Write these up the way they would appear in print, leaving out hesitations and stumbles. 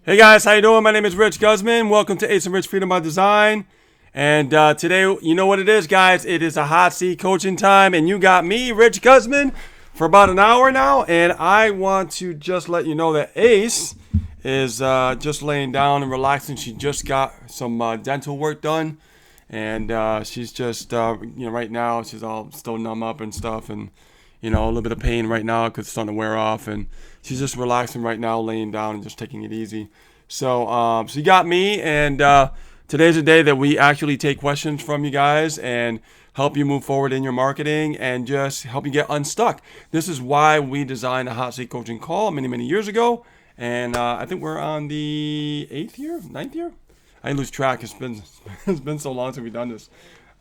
Hey guys, how you doing? My name is Rich Guzman. Welcome to Ace and Rich Freedom by Design. And today, you know what it is, guys. It is a hot seat coaching time, and you got me, Rich Guzman, for about an hour now. And I want to just let you know that Ace is just laying down and relaxing. She just got some dental work done, and she's just, right now she's all still numb up and stuff, and a little bit of pain right now because it's starting to wear off, and she's just relaxing right now, laying down and just taking it easy. So you got me, and today's a day that we actually take questions from you guys and help you move forward in your marketing and just help you get unstuck. This is why we designed a hot seat coaching call many, many years ago, and I think we're on the 9th year. I lose track. It's been so long since we've done this.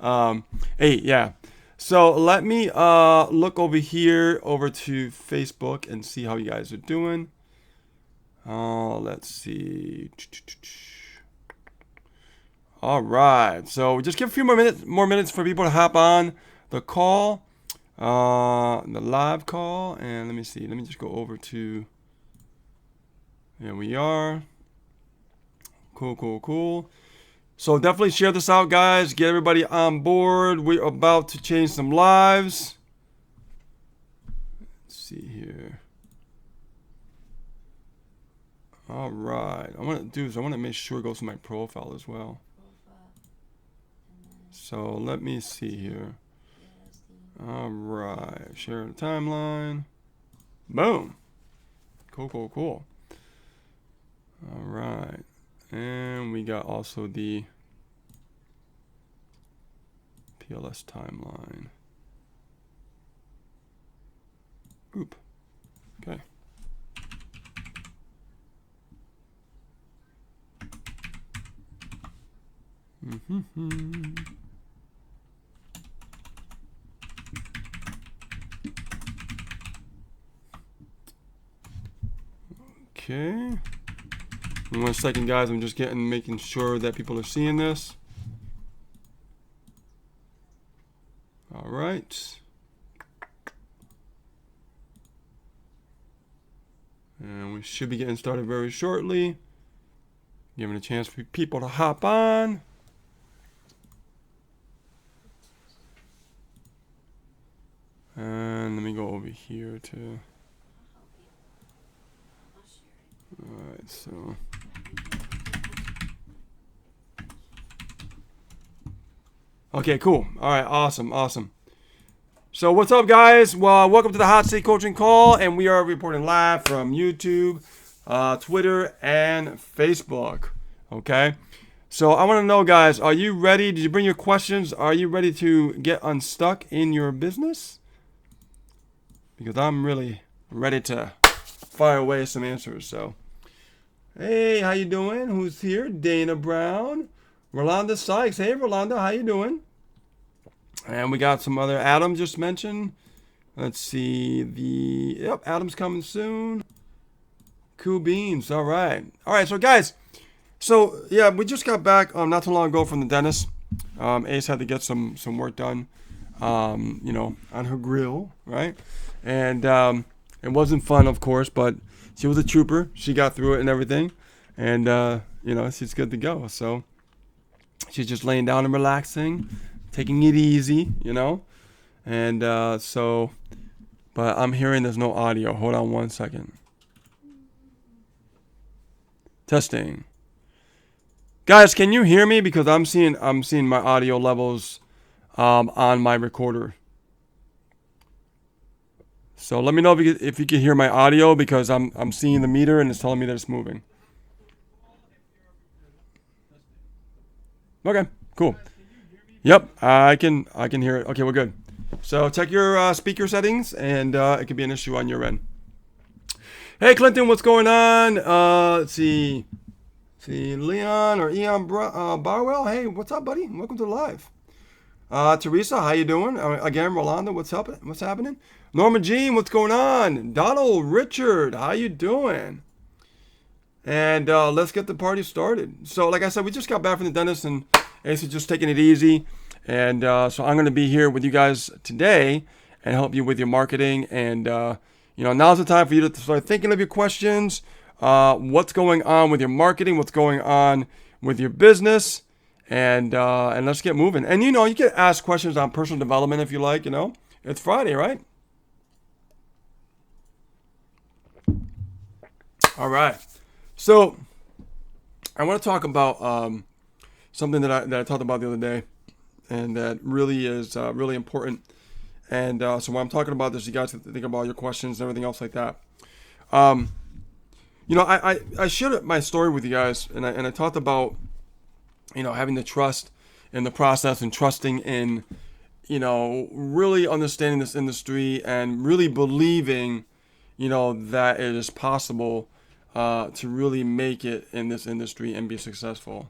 8, yeah. So let me look over here over to Facebook and see how you guys are doing. Let's see. All right. So just give a few more minutes for people to hop on the call, the live call, and let me see. Let me just go over to. Here we are. Cool. So definitely share this out, guys. Get everybody on board. We're about to change some lives. Let's see here. All right. I want to make sure it goes to my profile as well. So let me see here. All right. Share the timeline. Boom. Cool. All right. And we got also the PLS timeline. Oop. Okay. Okay. In 1 second, guys. I'm just making sure that people are seeing this. All right. And we should be getting started very shortly. Giving a chance for people to hop on. And let me go over here to. Alright, so. Okay, cool. Alright, awesome. So what's up, guys? Well, welcome to the Hot Seat Coaching Call, and we are reporting live from YouTube, Twitter, and Facebook. Okay? So I want to know, guys, are you ready? Did you bring your questions? Are you ready to get unstuck in your business? Because I'm really ready to fire away some answers. So, hey, how you doing? Who's here? Dana Brown, Rolanda Sykes. Hey, Rolanda, how you doing? And we got some other. Adam just mentioned. Let's see. Yep, Adam's coming soon. Cool beans. All right. So guys. So yeah, we just got back not too long ago from the dentist. Ace had to get some work done. On her grill, right? And it wasn't fun, of course, but she was a trooper. She got through it and everything. And, she's good to go. So she's just laying down and relaxing, taking it easy, And but I'm hearing there's no audio. Hold on 1 second. Testing. Guys, can you hear me? Because I'm seeing my audio levels on my recorder. So let me know if you can hear my audio, because I'm seeing the meter and it's telling me that it's moving. Okay, cool. Yep, I can hear it. Okay, we're good. So check your speaker settings, and it could be an issue on your end. Hey, Clinton, what's going on? Let's see. Leon or Eon Barwell. Hey, what's up, buddy? Welcome to the live. Teresa, how you doing? Again, Rolanda, what's happening? Norma Jean, what's going on? Donald Richard, how you doing? And let's get the party started. So, like I said, we just got back from the dentist, and Ace is just taking it easy. And so I'm going to be here with you guys today and help you with your marketing. And, now's the time for you to start thinking of your questions. what's going on with your marketing, what's going on with your business, and let's get moving. And you can ask questions on personal development if you like. It's Friday, right? All right. So I want to talk about something that I talked about the other day, and that really is really important. And so when I'm talking about this, you guys have to think about your questions and everything else like that. I shared my story with you guys, and I talked about having the trust in the process and trusting in really understanding this industry and really believing that it is possible to really make it in this industry and be successful.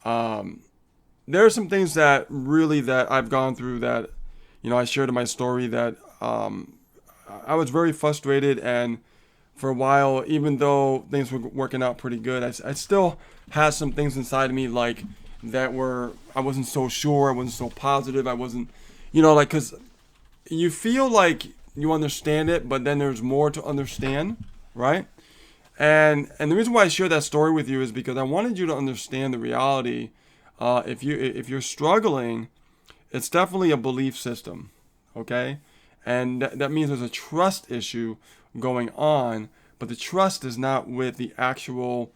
There are some things that I've gone through that I shared in my story that I was very frustrated, and for a while, even though things were working out pretty good, I still had some things inside of me like that I wasn't so sure, I wasn't so positive, I wasn't, because you feel like you understand it, but then there's more to understand, right? And the reason why I share that story with you is because I wanted you to understand the reality. If you're struggling, it's definitely a belief system, okay? And that means there's a trust issue going on, but the trust is not with the actual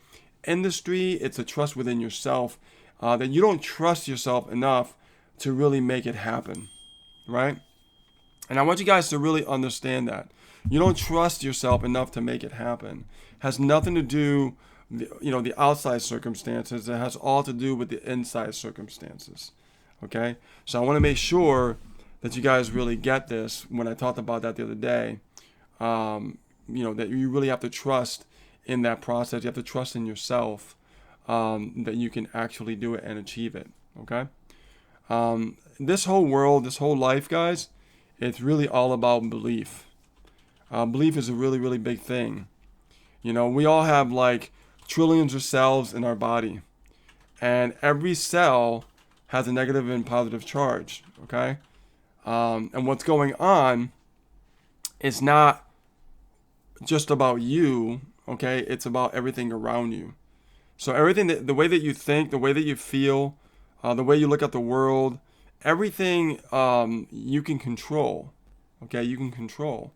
industry. It's a trust within yourself, that you don't trust yourself enough to really make it happen, right? And I want you guys to really understand that you don't trust yourself enough to make it happen. It has nothing to do the outside circumstances. It has all to do with the inside circumstances. Okay, so I want to make sure that you guys really get this. When I talked about that the other day, that you really have to trust in that process. You have to trust in yourself, that you can actually do it and achieve it. Okay, this whole world, this whole life, guys, it's really all about belief. Belief is a really, really big thing. We all have like trillions of cells in our body, and every cell has a negative and positive charge, okay? And what's going on is not just about you, okay? It's about everything around you. So everything, the way that you think, the way that you feel, the way you look at the world, everything you can control, okay? You can control.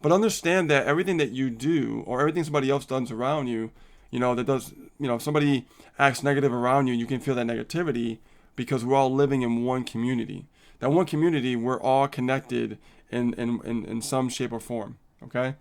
But understand that everything that you do or everything somebody else does around you, if somebody acts negative around you, you can feel that negativity, because we're all living in one community. That one community, we're all connected in some shape or form, okay?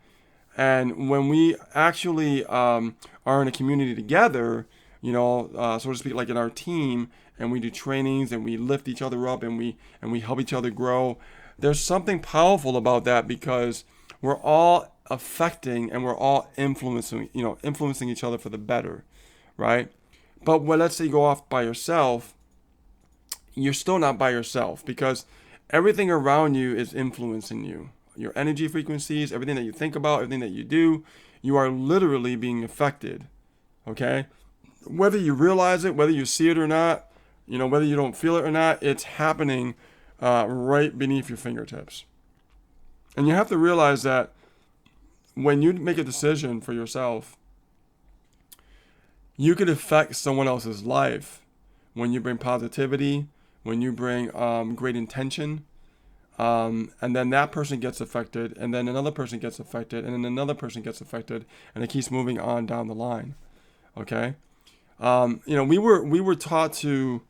And when we actually are in a community together, so to speak, like in our team, and we do trainings and we lift each other up and we help each other grow, there's something powerful about that, because we're all affecting and we're all influencing each other for the better, right? But let's say you go off by yourself, you're still not by yourself, because everything around you is influencing you. Your energy frequencies, everything that you think about, everything that you do, you are literally being affected, okay? Whether you realize it, whether you see it or not, whether you don't feel it or not, it's happening right beneath your fingertips. And you have to realize that when you make a decision for yourself, you could affect someone else's life when you bring positivity, when you bring great intention, and then that person gets affected, and then another person gets affected, and then another person gets affected, and it keeps moving on down the line. Okay, we were taught to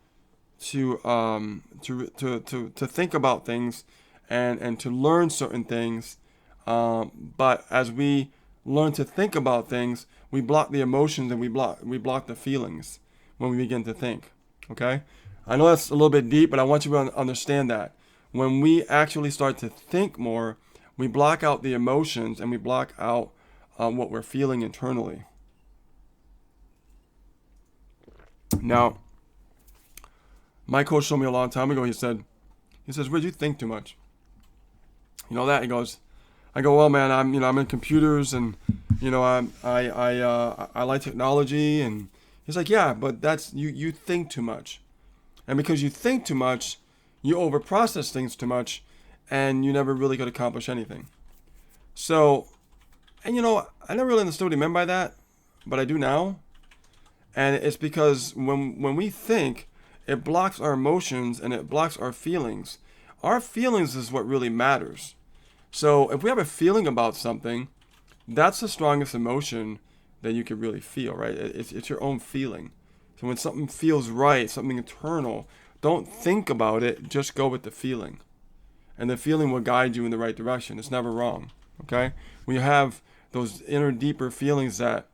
think about things and to learn certain things, but as we learn to think about things, we block the emotions and we block the feelings when we begin to think. Okay, I know that's a little bit deep, but I want you to understand that when we actually start to think more, we block out the emotions and we block out what we're feeling internally. Now, my coach told me a long time ago. He says, "Rid, you think too much." You know that? He goes, I go, well, man, I'm in computers, and I like technology, and he's like, yeah, but that's you think too much, and because you think too much, you overprocess things too much, and you never really could accomplish anything. So And I never really understood what he meant by that, but I do now. And it's because when we think, it blocks our emotions and it blocks our feelings. Our feelings is what really matters. So if we have a feeling about something, that's the strongest emotion that you can really feel, right? It's your own feeling. So when something feels right, something internal, don't think about it, just go with the feeling. And the feeling will guide you in the right direction. It's never wrong, okay? When you have those inner, deeper feelings that,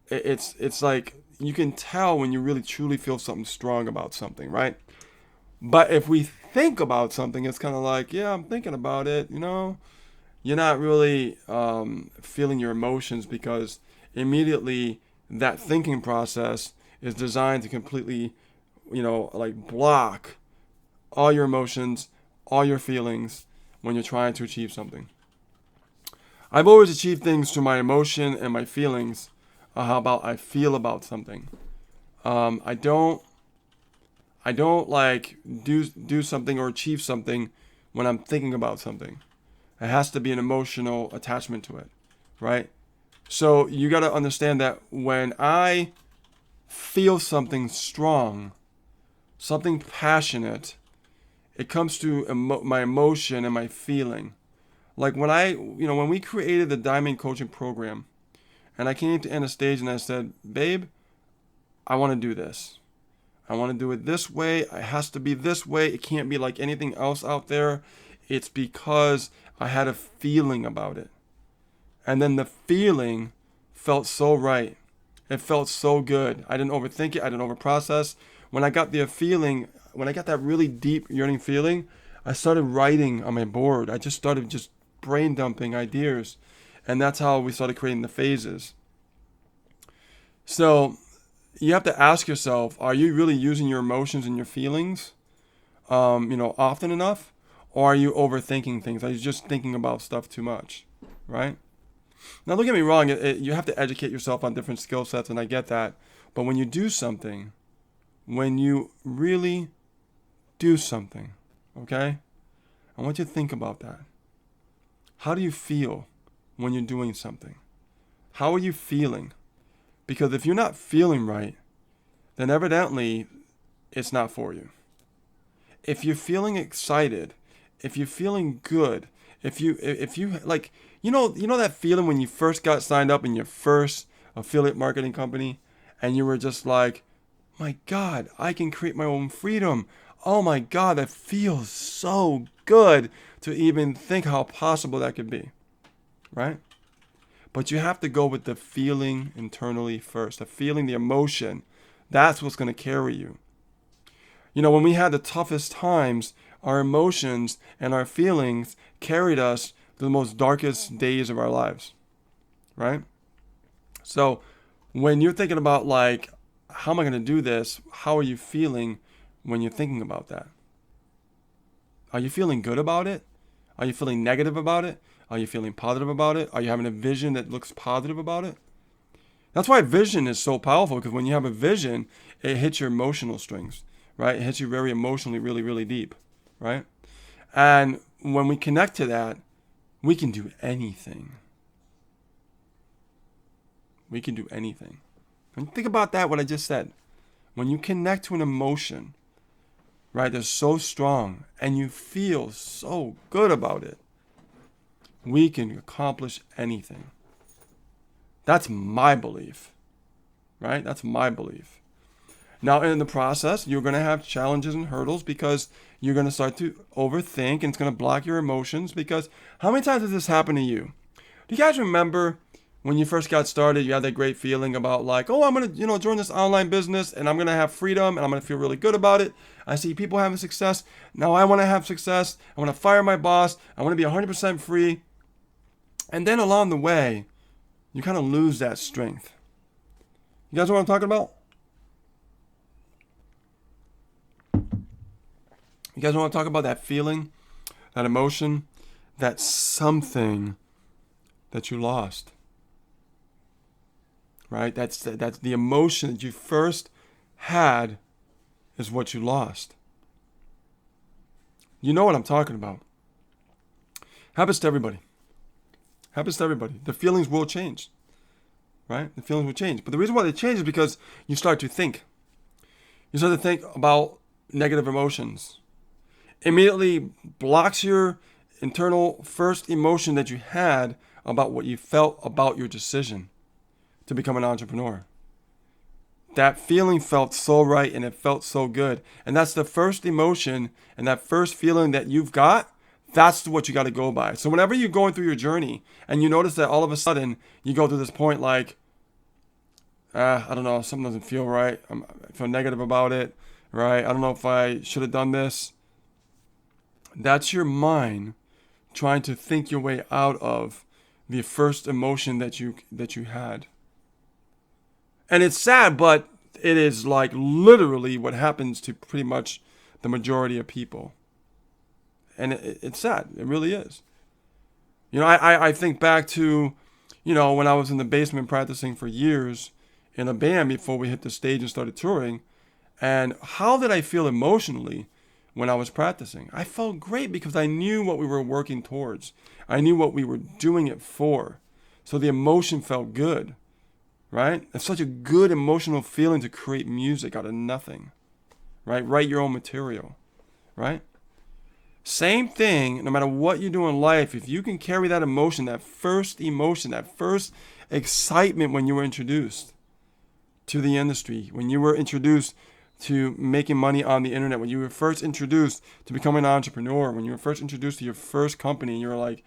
it's like you can tell when you really truly feel something strong about something, right? But if we think about something, it's kind of like, yeah, I'm thinking about it, you're not really feeling your emotions because immediately that thinking process is designed to completely, like block all your emotions, all your feelings when you're trying to achieve something. I've always achieved things through my emotion and my feelings. How about I feel about something? I don't like do something or achieve something when I'm thinking about something. It has to be an emotional attachment to it, right? So you got to understand that when I feel something strong, something passionate, it comes to my emotion and my feeling. Like when we created the Diamond Coaching Program, and I came to Anastasia and I said, babe, I want to do this. I want to do it this way. It has to be this way. It can't be like anything else out there. It's because I had a feeling about it. And then the feeling felt so right. It felt so good. I didn't overthink it. I didn't overprocess. When I got that really deep yearning feeling, I started writing on my board. I just started just brain dumping ideas. And that's how we started creating the phases. So you have to ask yourself, are you really using your emotions and your feelings, often enough? Or are you overthinking things? Are you just thinking about stuff too much, right? Now, don't get me wrong. You have to educate yourself on different skill sets, and I get that. But when you do something, when you really do something, okay? I want you to think about that. How do you feel when you're doing something? How are you feeling? Because if you're not feeling right, then evidently it's not for you. If you're feeling excited, if you're feeling good, if you like, that feeling when you first got signed up in your first affiliate marketing company and you were just like, my God, I can create my own freedom. Oh my God, that feels so good to even think how possible that could be, right? But you have to go with the feeling internally first, the feeling, the emotion. That's what's going to carry you. When we had the toughest times, our emotions and our feelings carried us to the most darkest days of our lives, right? So when you're thinking about like, how am I going to do this? How are you feeling when you're thinking about that? Are you feeling good about it? Are you feeling negative about it? Are you feeling positive about it? Are you having a vision that looks positive about it? That's why vision is so powerful, because when you have a vision, it hits your emotional strings, right? It hits you very emotionally, really, really deep, right? And when we connect to that, we can do anything. We can do anything. And think about that, what I just said. When you connect to an emotion, right, that's so strong and you feel so good about it, we can accomplish anything. That's my belief, right? That's my belief. Now, in the process, you're going to have challenges and hurdles because you're going to start to overthink and it's going to block your emotions. Because how many times has this happened to you? Do you guys remember when you first got started, you had that great feeling about like, oh, I'm going to, join this online business and I'm going to have freedom and I'm going to feel really good about it. I see people having success. Now I want to have success. I want to fire my boss. I want to be 100% free. And then along the way, you kind of lose that strength. You guys know what I'm talking about? You guys want to talk about that feeling, that emotion, that something that you lost, right? That's the emotion that you first had is what you lost. You know what I'm talking about. Happens to everybody. Happens to everybody. The feelings will change, right? The feelings will change. But the reason why they change is because you start to think. You start to think about negative emotions. Immediately blocks your internal first emotion that you had about what you felt about your decision to become an entrepreneur. That feeling felt so right and it felt so good. And that's the first emotion and that first feeling that you've got. That's what you got to go by. So whenever you're going through your journey and you notice that all of a sudden you go through this point like, I don't know, something doesn't feel right. I feel negative about it, right? I don't know if I should have done this. That's your mind trying to think your way out of the first emotion that you had. And it's sad, but it is like literally what happens to pretty much the majority of people. And it's sad. It really is. You know, I think back to, you know, when I was in the basement practicing for years in a band before we hit the stage and started touring. And how did I feel emotionally when I was practicing? I felt great because I knew what we were working towards. I knew what we were doing it for. So the emotion felt good. Right? It's such a good emotional feeling to create music out of nothing. Right? Write your own material. Right? Same thing, no matter what you do in life, if you can carry that emotion, that first excitement when you were introduced to the industry, when you were introduced to making money on the internet, when you were first introduced to becoming an entrepreneur, when you were first introduced to your first company, and you were like,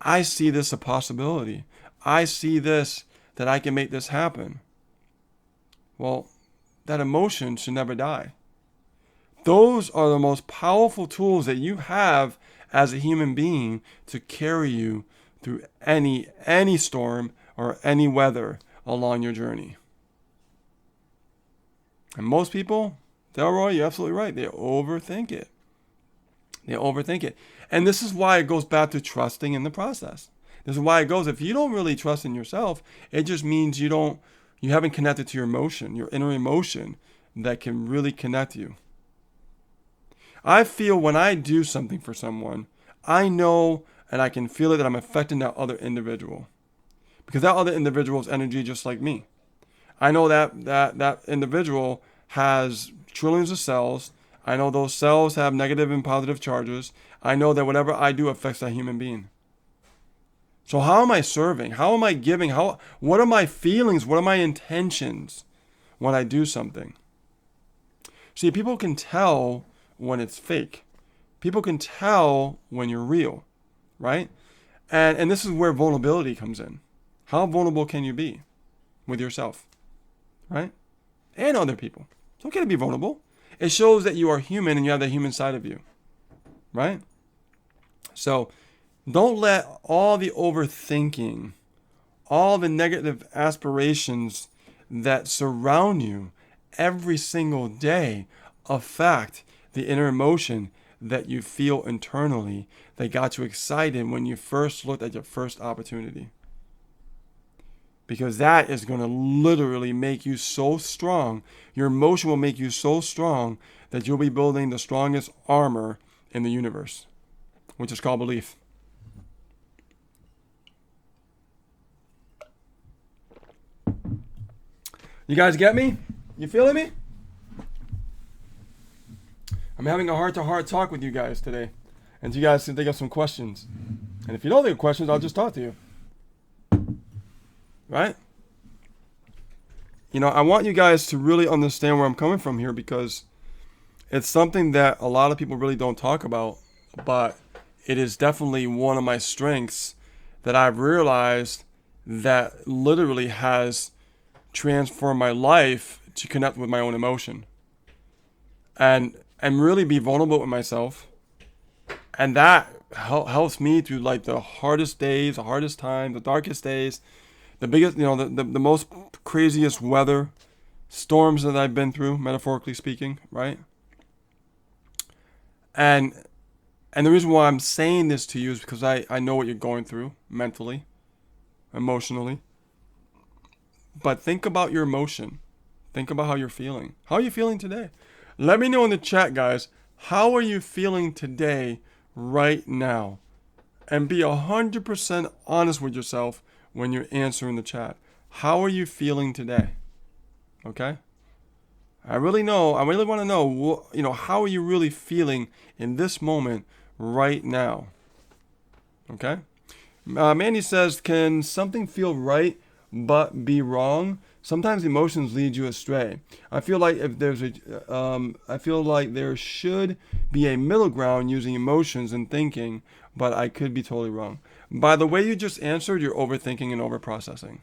I see this a possibility. I see this, that I can make this happen. Well, that emotion should never die. Those are the most powerful tools that you have as a human being to carry you through any storm or any weather along your journey. And most people, Delroy, you're absolutely right. They overthink it. And this is why it goes back to trusting in the process. This is why it goes, if you don't really trust in yourself, it just means you haven't connected to your emotion, your inner emotion that can really connect you. I feel when I do something for someone, I know and I can feel it that I'm affecting that other individual. Because that other individual's energy just like me. I know that individual has trillions of cells. I know those cells have negative and positive charges. I know that whatever I do affects that human being. So how am I serving? How am I giving? What are my feelings? What are my intentions when I do something? See, people can tell when it's fake. People can tell when you're real, right? And this is where vulnerability comes in. How vulnerable can you be with yourself, right? And other people. It's okay to be vulnerable. It shows that you are human and you have the human side of you, right? So don't let all the overthinking, all the negative aspirations that surround you every single day affect the inner emotion that you feel internally that got you excited when you first looked at your first opportunity. Because that is going to literally make you so strong. Your emotion will make you so strong that you'll be building the strongest armor in the universe, which is called belief. You guys get me? You feeling me? I'm having a heart-to-heart talk with you guys today. And you guys can think of some questions. And if you don't think of questions, I'll just talk to you. Right? You know, I want you guys to really understand where I'm coming from here because it's something that a lot of people really don't talk about, but it is definitely one of my strengths that I've realized that literally has transformed my life to connect with my own emotion and really be vulnerable with myself. And that helps me through like the hardest days, the hardest time, the darkest days, the biggest, you know, the most craziest weather, storms that I've been through, metaphorically speaking, right? And the reason why I'm saying this to you is because I know what you're going through mentally, emotionally. But think about your emotion. Think about how you're feeling. How are you feeling today? Let me know in the chat, guys. How are you feeling today, right now? And be 100% honest with yourself when you're answering the chat. How are you feeling today? Okay? I really want to know, how are you really feeling in this moment right now? Okay? Mandy says, can something feel right but be wrong? Sometimes emotions lead you astray. I feel like there should be a middle ground using emotions and thinking, but I could be totally wrong. By the way you just answered, you're overthinking and overprocessing.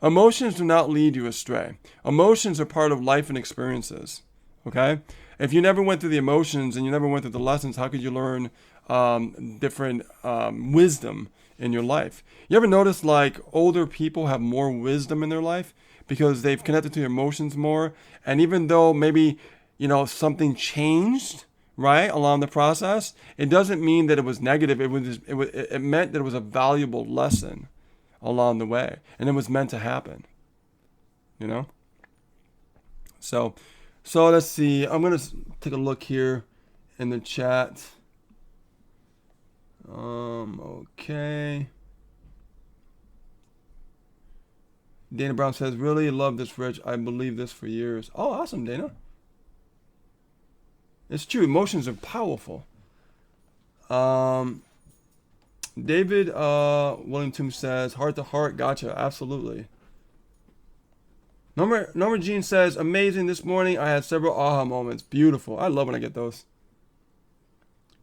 Emotions do not lead you astray. Emotions are part of life and experiences. Okay? If you never went through the emotions and you never went through the lessons, how could you learn different wisdom in your life? You ever notice like older people have more wisdom in their life because they've connected to their emotions more? And even though maybe, something changed, right, along the process, it doesn't mean that it was negative. It meant that it was a valuable lesson along the way, and it was meant to happen. So let's see. I'm gonna take a look here in the chat. Okay. Dana Brown says, really love this, Rich. I believe this for years. Oh, awesome, Dana. It's true. Emotions are powerful. David William says, heart to heart. Gotcha. Absolutely. Norma Jean says, amazing. This morning I had several aha moments. Beautiful. I love when I get those.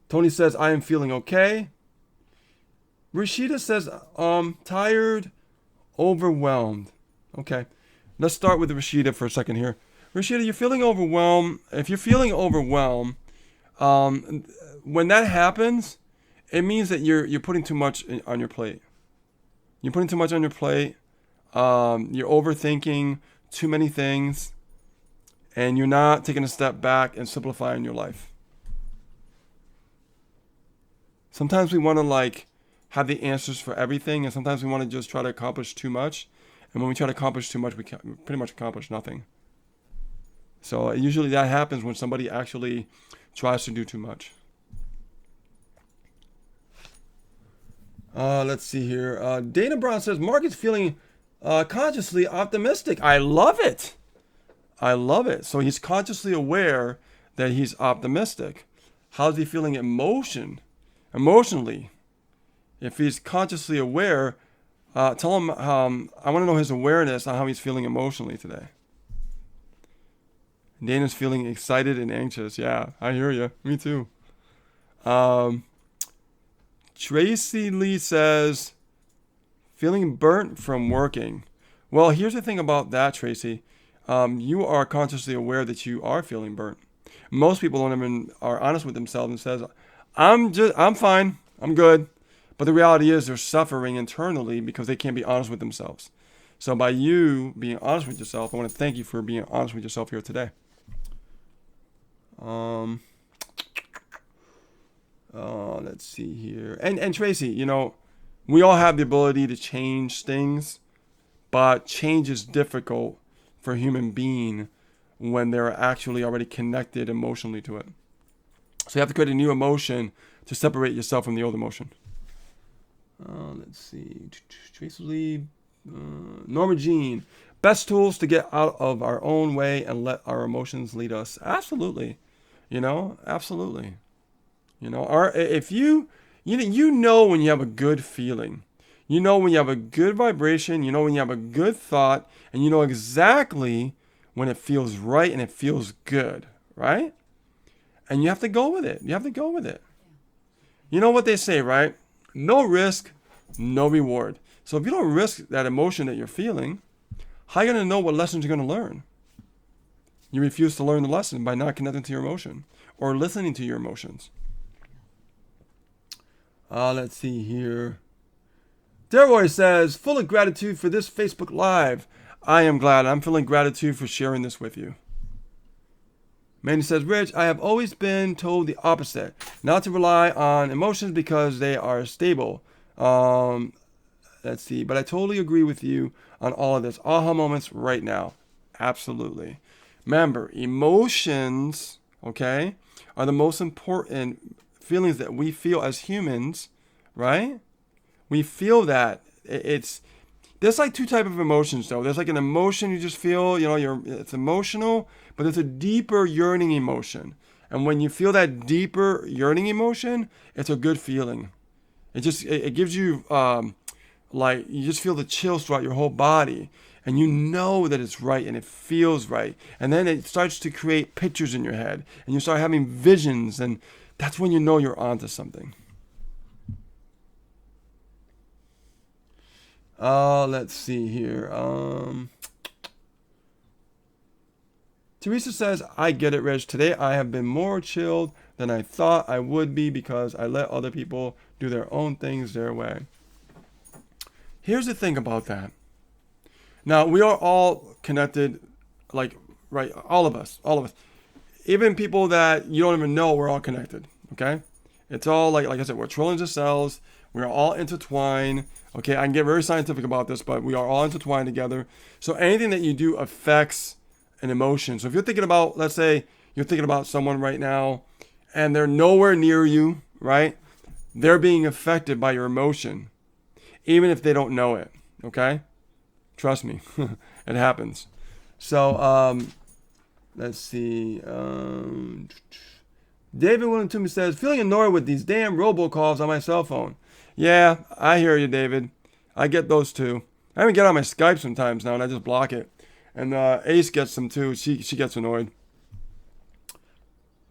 Tony says, I am feeling okay. Rashida says, tired, overwhelmed. Okay. Let's start with Rashida for a second here. Rashida, you're feeling overwhelmed. If you're feeling overwhelmed, when that happens, it means that you're putting too much on your plate. You're putting too much on your plate. You're overthinking too many things, and you're not taking a step back and simplifying your life. Sometimes we want to have the answers for everything, and sometimes we want to just try to accomplish too much. And when we try to accomplish too much, we pretty much accomplish nothing. So usually that happens when somebody actually tries to do too much. Let's see here. Dana Brown says, Mark is feeling consciously optimistic. I love it. So he's consciously aware that he's optimistic. How's he feeling emotionally? If he's consciously aware, tell him, I want to know his awareness on how he's feeling emotionally today. Dana's feeling excited and anxious. Yeah, I hear you. Me too. Tracy Lee says, feeling burnt from working. Well, here's the thing about that, Tracy. You are consciously aware that you are feeling burnt. Most people don't even are honest with themselves and says, I'm fine. I'm good. But the reality is they're suffering internally because they can't be honest with themselves. So by you being honest with yourself, I want to thank you for being honest with yourself here today. Let's see here. And Tracy, we all have the ability to change things, but change is difficult for a human being when they're actually already connected emotionally to it. So you have to create a new emotion to separate yourself from the old emotion. Let's see. Tracy Lee. Norma Jean. Best tools to get out of our own way and let our emotions lead us. Absolutely. Absolutely. If you know when you have a good feeling, when you have a good vibration, when you have a good thought, and you know exactly when it feels right and it feels good, right? And you have to go with it. You know what they say, right? No risk, no reward. So if you don't risk that emotion that you're feeling, how are you going to know what lessons you're going to learn? You refuse to learn the lesson by not connecting to your emotion or listening to your emotions. Let's see here. Deroy says, full of gratitude for this Facebook Live. I am glad. I'm feeling gratitude for sharing this with you. Mandy says, Rich, I have always been told the opposite. Not to rely on emotions because they are stable. Let's see. But I totally agree with you on all of this. Aha moments right now. Absolutely. Remember, emotions, okay, are the most important feelings that we feel as humans, right? We feel that. There's like two types of emotions though. There's like an emotion you just feel, it's emotional, but there's a deeper yearning emotion. And when you feel that deeper yearning emotion, it's a good feeling. It gives you like you just feel the chills throughout your whole body, and you know that it's right and it feels right. And then it starts to create pictures in your head, and you start having visions, and that's when you know you're onto something. Let's see here. Teresa says, I get it, Reg. Today I have been more chilled than I thought I would be because I let other people do their own things their way. Here's the thing about that. Now, we are all connected, like, right? All of us. Even people that you don't even know, we're all connected, okay? It's all, like I said, we're trillions of cells. We're all intertwined. Okay, I can get very scientific about this, but we are all intertwined together. So anything that you do affects an emotion. So if you're thinking about, let's say, you're thinking about someone right now, and they're nowhere near you, right? They're being affected by your emotion, even if they don't know it, okay? Trust me, it happens. So, let's see. David William Toomey says, feeling annoyed with these damn robocalls on my cell phone. Yeah, I hear you, David. I get those too. I even get on my Skype sometimes now, and I just block it. And Ace gets them too. She gets annoyed.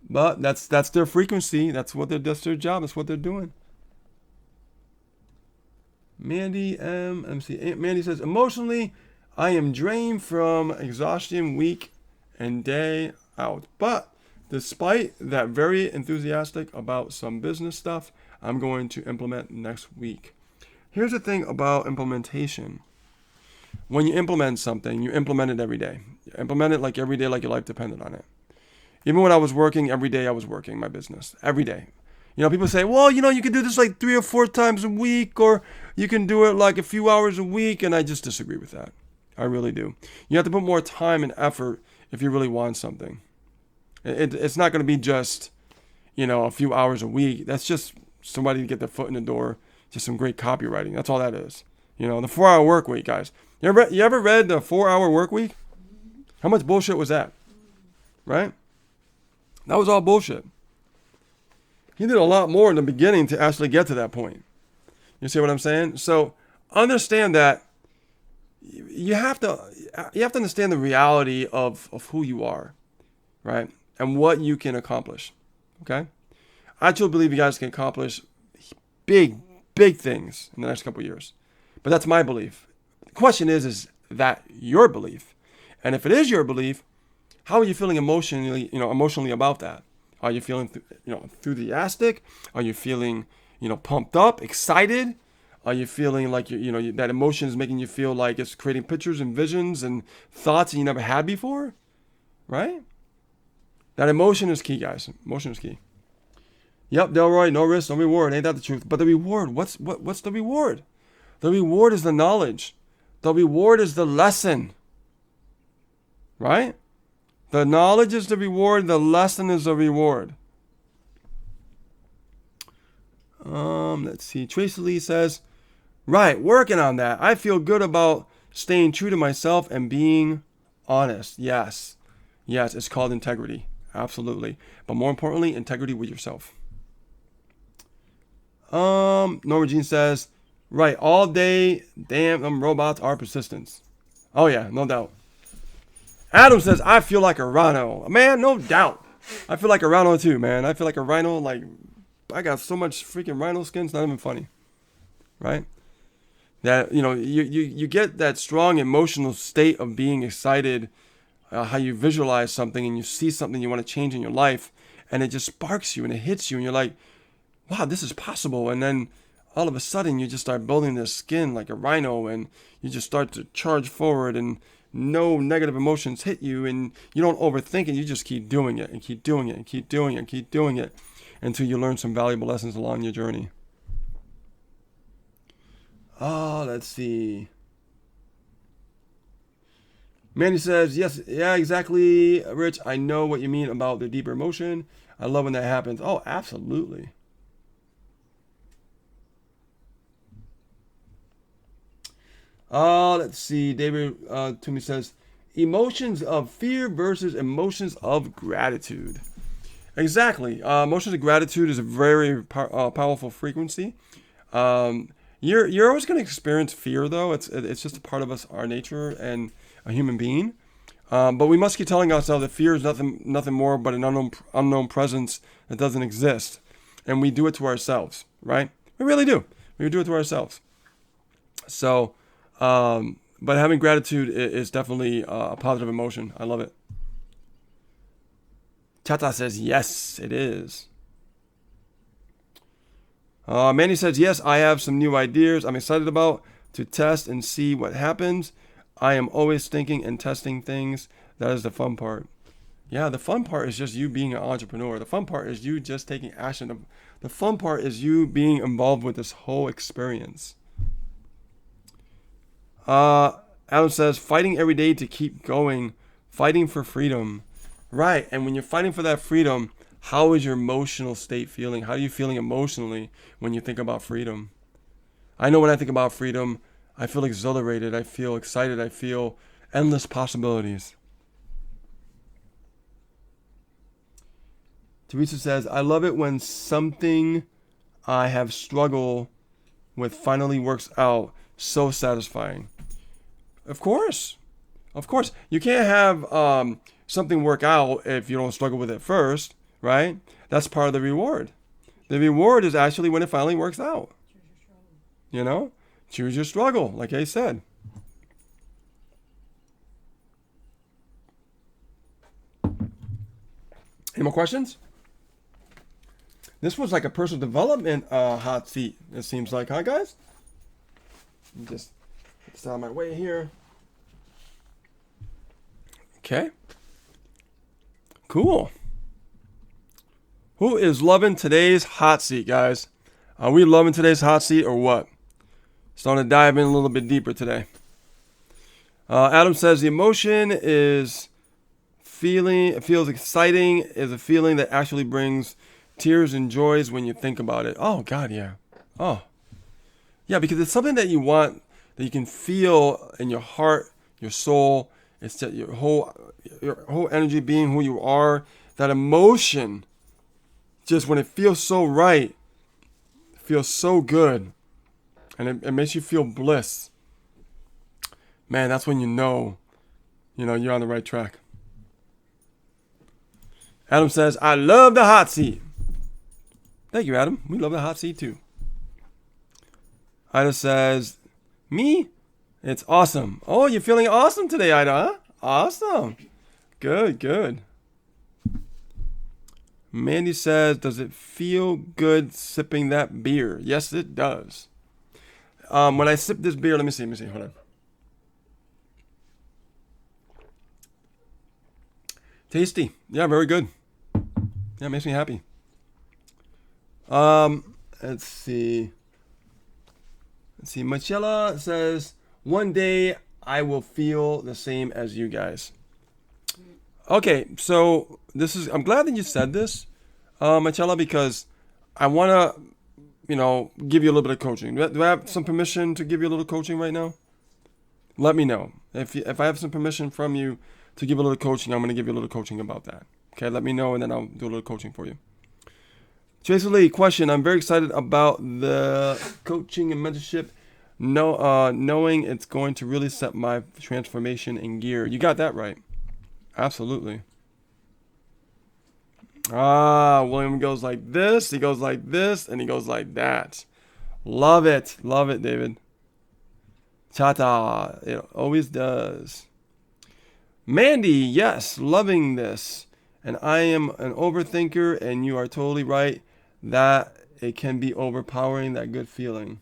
But that's their frequency. That's their job. That's what they're doing. Mandy Mandy says, emotionally, I am drained from exhaustion, week and day out. But despite that, very enthusiastic about some business stuff I'm going to implement next week. Here's the thing about implementation. When you implement something, you implement it every day. You implement it like every day, like your life depended on it. Even when I was working, every day I was working my business. Every day. People say, well, you can do this like 3 or 4 times a week, or you can do it like a few hours a week, and I just disagree with that. I really do. You have to put more time and effort if you really want something. It's not going to be just, a few hours a week. That's just somebody to get their foot in the door, just some great copywriting. That's all that is. The 4-hour work week, guys. You ever read the 4-hour work week? How much bullshit was that? Right? That was all bullshit. He did a lot more in the beginning to actually get to that point. You see what I'm saying? So understand that you have to understand the reality of who you are, right? And what you can accomplish. Okay? I truly believe you guys can accomplish big things in the next couple of years. But that's my belief. The question is that your belief? And if it is your belief, how are you feeling emotionally about that? Are you feeling, enthusiastic? Are you feeling, pumped up, excited? Are you feeling like that emotion is making you feel like it's creating pictures and visions and thoughts that you never had before? Right? That emotion is key, guys. Emotion is key. Yep, Delroy, no risk, no reward. Ain't that the truth? But the reward, what's the reward? The reward is the knowledge. The reward is the lesson. Right? The knowledge is the reward. The lesson is the reward. Let's see. Tracy Lee says, right, working on that. I feel good about staying true to myself and being honest. Yes, it's called integrity. Absolutely. But more importantly, integrity with yourself. Norma Jean says, right, all day, damn, them robots are persistence. Oh yeah, no doubt. Adam says, I feel like a rhino. Man, no doubt. I feel like a rhino too, man. I feel like a rhino, like, I got so much freaking rhino skin, it's not even funny. Right? That, you get that strong emotional state of being excited, how you visualize something and you see something you want to change in your life, and it just sparks you and it hits you, and you're like, wow, this is possible. And then all of a sudden you just start building this skin like a rhino, and you just start to charge forward, and no negative emotions hit you, and you don't overthink it. You just keep doing it and keep doing it and keep doing it and keep doing it until you learn some valuable lessons along your journey. Let's see. Mandy says, yes, yeah, exactly, Rich. I know what you mean about the deeper emotion. I love when that happens. Oh, absolutely. Let's see. David Toomey says, emotions of fear versus emotions of gratitude. Exactly. Emotions of gratitude is a very powerful frequency. You're always going to experience fear, though. It's just a part of us, our nature, and a human being. But we must keep telling ourselves that fear is nothing more but an unknown presence that doesn't exist, and we do it to ourselves, right? We really do. We do it to ourselves. So, but having gratitude is definitely a positive emotion. I love it. Tata says yes, it is. Manny says yes. I have some new ideas I'm excited about to test and see what happens. I am always thinking and testing things. That is the fun part. Yeah, the fun part is just you being an entrepreneur. The fun part is you just taking action. The fun part is you being involved with this whole experience. Adam says, fighting every day to keep going. Fighting for freedom. Right, and when you're fighting for that freedom, how is your emotional state feeling? How are you feeling emotionally when you think about freedom? I know when I think about freedom, I feel exhilarated, I feel excited, I feel endless possibilities. Teresa says, I love it when something I have struggled with finally works out. So satisfying. Of course. Of course. You can't have something work out if you don't struggle with it first, right? That's part of the reward. The reward is actually when it finally works out. You know? Choose your struggle, like I said. Any more questions? This was like a personal development hot seat, it seems like, huh, guys? Just get this out of my way here. Okay. Cool. Who is loving today's hot seat, guys? Are we loving today's hot seat or what? Starting to dive in a little bit deeper today. Adam says the emotion is feeling, it feels exciting, is a feeling that actually brings tears and joys when you think about it. Oh, God, yeah. Oh. Yeah, because it's something that you want, that you can feel in your heart, your soul. It's that your whole energy being who you are. That emotion, just when it feels so right, it feels so good. And it makes you feel bliss. Man, that's when you know you're on the right track. Adam says, I love the hot seat. Thank you, Adam. We love the hot seat too. Ida says, me? It's awesome. Oh, you're feeling awesome today, Ida, huh? Awesome. Good, good. Mandy says, does it feel good sipping that beer? Yes, it does. When I sip this beer, let me see. Hold on. Tasty. Yeah, very good. Yeah, it makes me happy. Let's see. Michela says, one day I will feel the same as you guys. Okay, so I'm glad that you said this, Michela, because I want to, give you a little bit of coaching. Do I have some permission to give you a little coaching right now? Let me know. If I have some permission from you to give a little coaching, I'm going to give you a little coaching about that. Okay, let me know, and then I'll do a little coaching for you. Tracy Lee, question. I'm very excited about the coaching and mentorship, knowing it's going to really set my transformation in gear. You got that right. Absolutely. William goes like this, he goes like this, and he goes like that. Love it, David. Chata, it always does. Mandy, yes, loving this. And I am an overthinker, and you are totally right that it can be overpowering, that good feeling.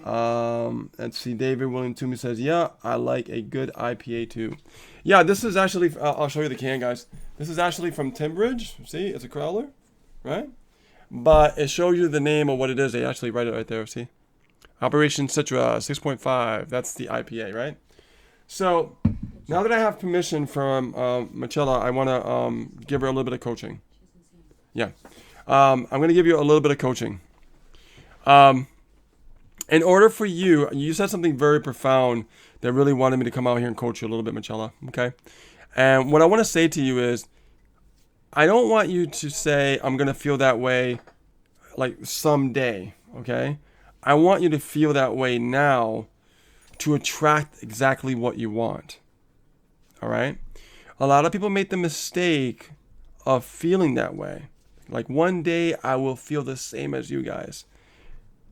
Let's see, David William Toomey says, yeah, I like a good IPA too. Yeah, this is actually, I'll show you the can, guys. This is actually from Timbridge. See, it's a crowler, right? But it shows you the name of what it is. They actually write it right there, see? Operation Citra 6.5. That's the IPA, right? So now that I have permission from Michela, I want to give her a little bit of coaching. Yeah. I'm going to give you a little bit of coaching. in order for you said something very profound that really wanted me to come out here and coach you a little bit, Michela. Okay. And what I want to say to you is, I don't want you to say, I'm going to feel that way like someday. Okay. I want you to feel that way now to attract exactly what you want. All right. A lot of people make the mistake of feeling that way. Like, one day I will feel the same as you guys.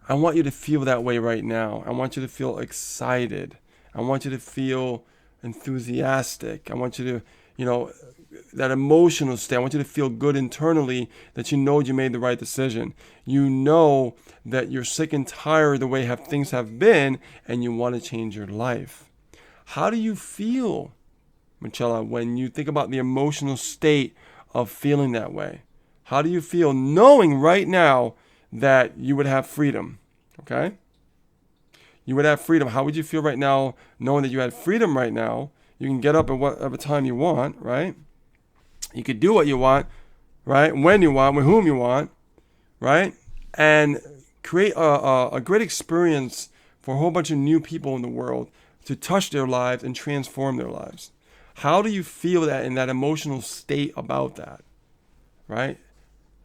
I want you to feel that way right now. I want you to feel excited. I want you to feel enthusiastic. I want you to, that emotional state. I want you to feel good internally, that you know you made the right decision. You know that you're sick and tired of the way things have been, and you want to change your life. How do you feel, Michela, when you think about the emotional state of feeling that way? How do you feel knowing right now that you would have freedom? Okay? You would have freedom. How would you feel right now knowing that you had freedom right now? You can get up at whatever time you want, right? You could do what you want, right? When you want, with whom you want, right? And create a great experience for a whole bunch of new people in the world to touch their lives and transform their lives. How do you feel that in that emotional state about that, right?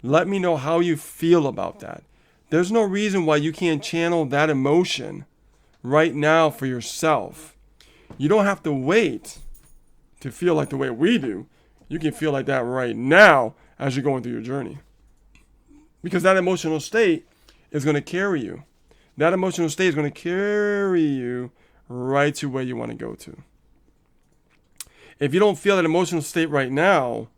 Let me know how you feel about that. There's no reason why you can't channel that emotion right now for yourself. You don't have to wait to feel like the way we do. You can feel like that right now as you're going through your journey. Because that emotional state is going to carry you. That emotional state is going to carry you right to where you want to go to. If you don't feel that emotional state right now,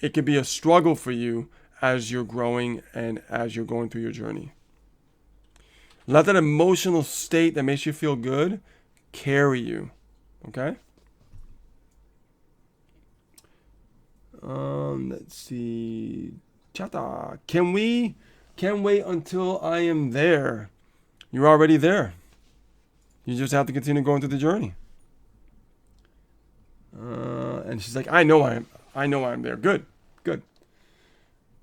it could be a struggle for you as you're growing and as you're going through your journey. Let that emotional state that makes you feel good carry you. Okay? Let's see. Chata. Can wait until I am there? You're already there. You just have to continue going through the journey. And she's like, I know I'm there. Good.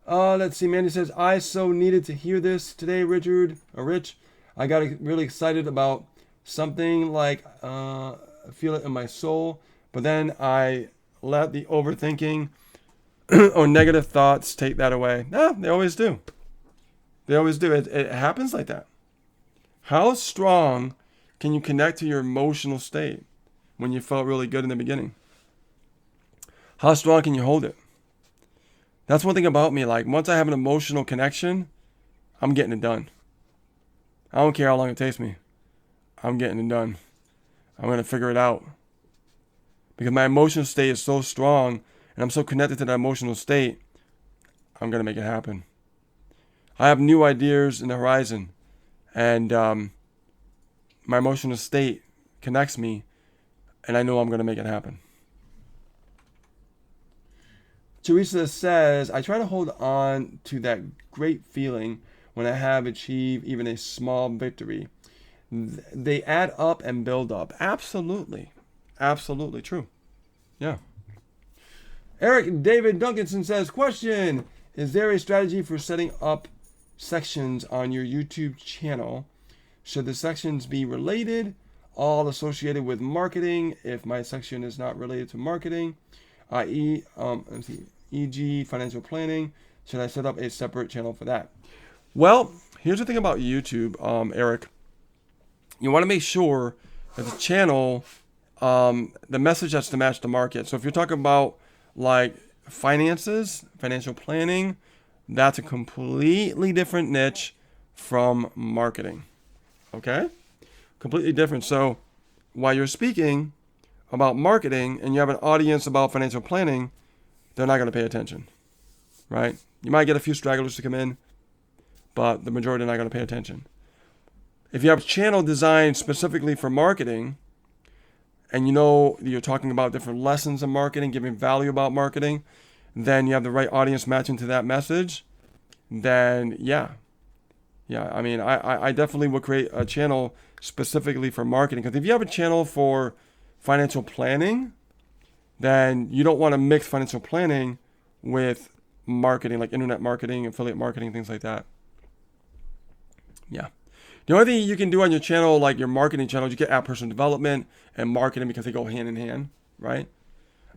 Let's see. Mandy says, I so needed to hear this today, Rich. I got really excited about something, like feel it in my soul, but then I let the overthinking or negative thoughts take that away. They always do. It happens like that. How strong can you connect to your emotional state when you felt really good in the beginning? How strong can you hold it? That's one thing about me. Like, once I have an emotional connection, I'm getting it done. I don't care how long it takes me. I'm getting it done. I'm going to figure it out. Because my emotional state is so strong, and I'm so connected to that emotional state, I'm going to make it happen. I have new ideas in the horizon, and my emotional state connects me, and I know I'm going to make it happen. Teresa says, I try to hold on to that great feeling when I have achieved even a small victory. They add up and build up. Absolutely true. Yeah. Eric David Duncanson says, question, is there a strategy for setting up sections on your YouTube channel? Should the sections be related, all associated with marketing? If my section is not related to marketing, i.e., e.g. financial planning, should I set up a separate channel for that? Well, here's the thing about YouTube, Eric. You want to make sure that the channel, the message has to match the market. So if you're talking about like finances, financial planning, that's a completely different niche from marketing. Okay? Completely different. So while you're speaking about marketing and you have an audience about financial planning, they're not going to pay attention, right? You might get a few stragglers to come in, but the majority are not going to pay attention. If you have a channel designed specifically for marketing, and you know you're talking about different lessons in marketing, giving value about marketing, then you have the right audience matching to that message, then yeah. I mean, I definitely would create a channel specifically for marketing. Because if you have a channel for financial planning, then you don't want to mix financial planning with marketing, like internet marketing, affiliate marketing, things like that. Yeah. The only thing you can do on your channel, like your marketing channel, you can add personal development and marketing because they go hand in hand, right?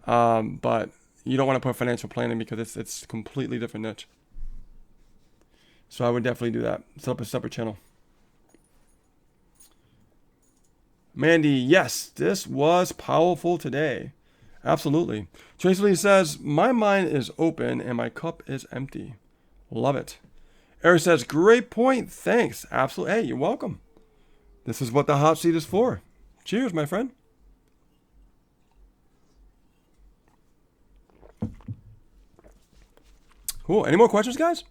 But you don't want to put financial planning because it's completely different niche. So I would definitely do that. Set up a separate channel. Mandy, yes, this was powerful today. Absolutely. Tracy Lee says, my mind is open and my cup is empty. Love it. Eric says, great point. Thanks. Absolutely. Hey, you're welcome. This is what the hot seat is for. Cheers, my friend. Cool. Any more questions, guys?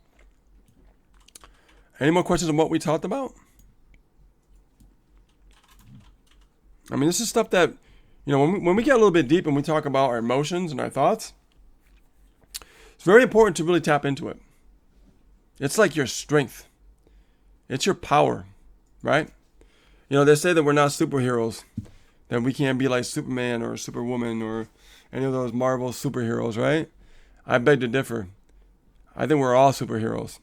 Any more questions on what we talked about? I mean, this is stuff that, when we get a little bit deep and we talk about our emotions and our thoughts, it's very important to really tap into it. It's like your strength. It's your power, right? They say that we're not superheroes, that we can't be like Superman or Superwoman or any of those Marvel superheroes, right? I beg to differ. I think we're all superheroes.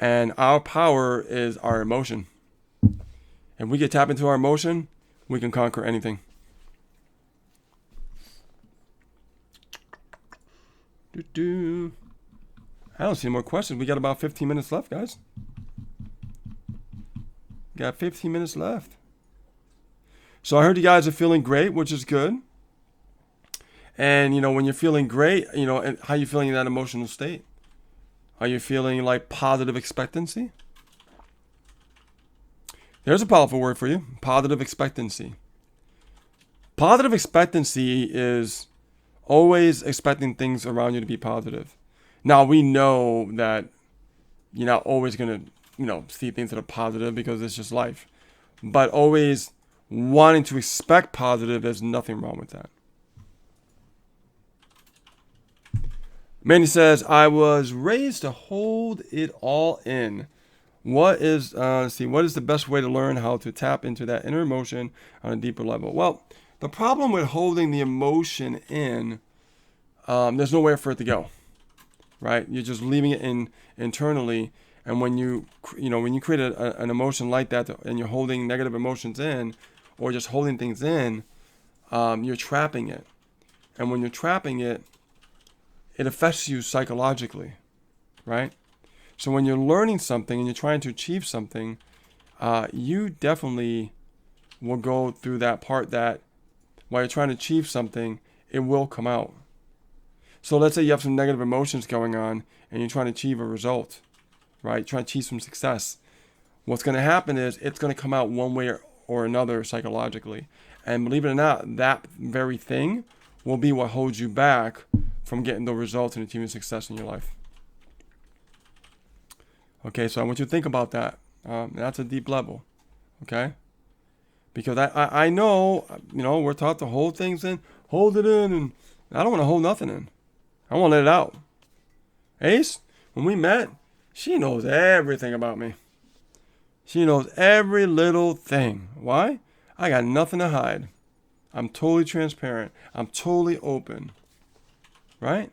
And our power is our emotion. If we can tap into our emotion, we can conquer anything. I don't see any more questions. We got about 15 minutes left, guys. Got 15 minutes left. So I heard you guys are feeling great, which is good. And, when you're feeling great, and how you feeling in that emotional state? Are you feeling like positive expectancy? There's a powerful word for you. Positive expectancy. Positive expectancy is always expecting things around you to be positive. Now, we know that you're not always going to, see things that are positive because it's just life. But always wanting to expect positive, there's nothing wrong with that. Mandy says, I was raised to hold it all in. What is the best way to learn how to tap into that inner emotion on a deeper level? Well, the problem with holding the emotion in, there's nowhere for it to go, right? You're just leaving it in internally. And when you create an emotion like that and you're holding negative emotions in or just holding things in, you're trapping it. And when you're trapping it, it affects you psychologically, right? So when you're learning something and you're trying to achieve something, you definitely will go through that part that while you're trying to achieve something, it will come out. So let's say you have some negative emotions going on and you're trying to achieve a result, right? Trying to achieve some success. What's going to happen is it's going to come out one way or another psychologically. And believe it or not, that very thing will be what holds you back from getting the results and achieving success in your life. Okay, so I want you to think about that. That's a deep level, okay? Because I know, we're taught to hold things in, hold it in, and I don't want to hold nothing in. I want to let it out. Ace, when we met, she knows everything about me. She knows every little thing. Why? I got nothing to hide. I'm totally transparent. I'm totally open. Right?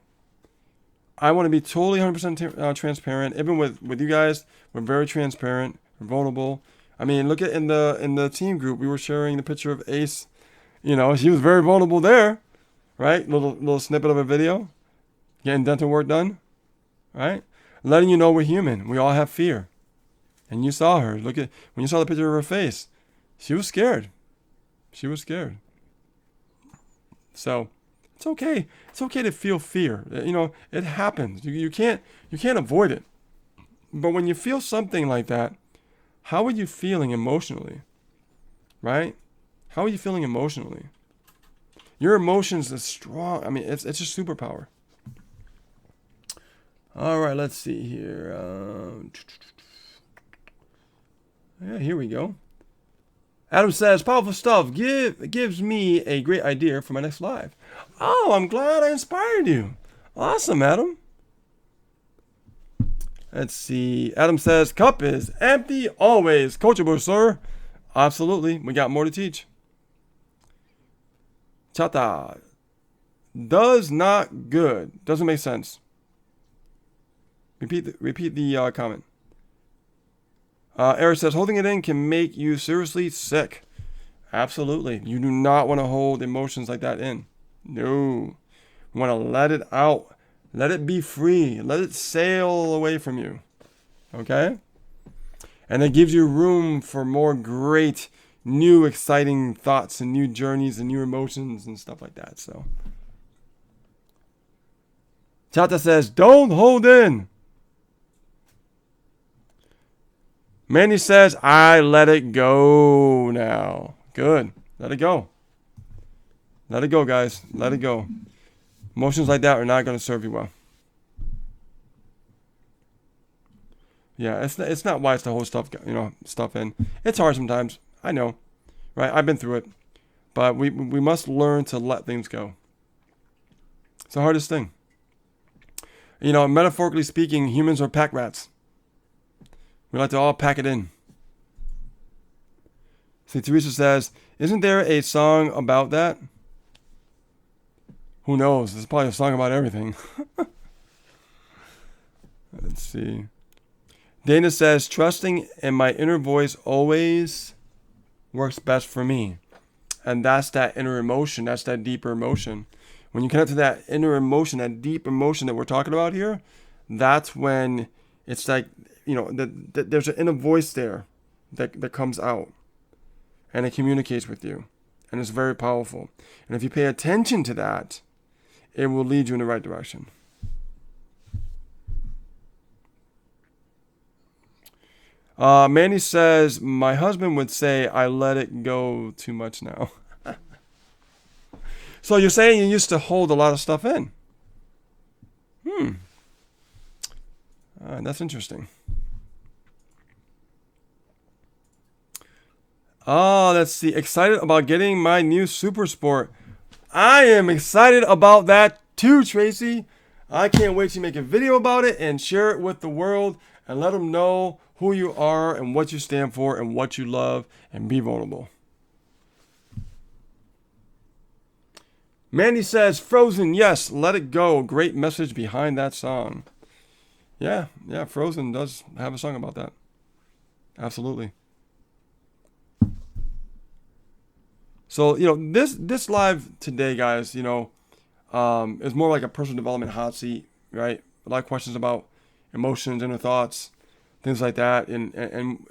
I want to be totally 100% transparent. Even with you guys, we're very transparent, we're vulnerable. I mean, look at in the team group, we were sharing the picture of Ace. She was very vulnerable there, right? Little snippet of a video, getting dental work done, right? Letting you know we're human. We all have fear. And you saw her. When you saw the picture of her face, she was scared. She was scared. So it's okay. It's okay to feel fear. It happens. You can't avoid it. But when you feel something like that, how are you feeling emotionally? Right? How are you feeling emotionally? Your emotions are strong. I mean, it's a superpower. All right, let's see here. Yeah, here we go. Adam says, powerful stuff. Gives me a great idea for my next live. Oh, I'm glad I inspired you. Awesome, Adam. Let's see. Adam says, cup is empty always. Coachable, sir. Absolutely. We got more to teach. Chata. Does not good. Doesn't make sense. Repeat the comment. Eric says, holding it in can make you seriously sick. Absolutely. You do not want to hold emotions like that in. No. You want to let it out. Let it be free. Let it sail away from you. Okay? And it gives you room for more great, new, exciting thoughts and new journeys and new emotions and stuff like that. So, Chata says, don't hold in. Mandy says, I let it go now. Good. Let it go. Let it go, guys. Let it go. Emotions like that are not going to serve you well. Yeah, it's not wise to hold stuff in. It's hard sometimes. I know, right? I've been through it, but we must learn to let things go. It's the hardest thing. Metaphorically speaking, humans are pack rats. We like to all pack it in. See, Teresa says, isn't there a song about that? Who knows? There's probably a song about everything. Let's see. Dana says, trusting in my inner voice always works best for me. And that's that inner emotion. That's that deeper emotion. When you connect to that inner emotion, that deep emotion that we're talking about here, that's when it's like, there's an inner voice there that comes out. And it communicates with you. And it's very powerful. And if you pay attention to that, it will lead you in the right direction. Mandy says, my husband would say, I let it go too much now. So you're saying you used to hold a lot of stuff in. That's interesting. Let's see. Excited about getting my new Super Sport. I am excited about that too, Tracy. I can't wait to make a video about it and share it with the world and let them know who you are and what you stand for and what you love and be vulnerable. Mandy says, Frozen, yes, let it go. Great message behind that song. Yeah, Frozen does have a song about that. Absolutely. So, this live today, guys, is more like a personal development hot seat, right? A lot of questions about emotions, inner thoughts, things like that. And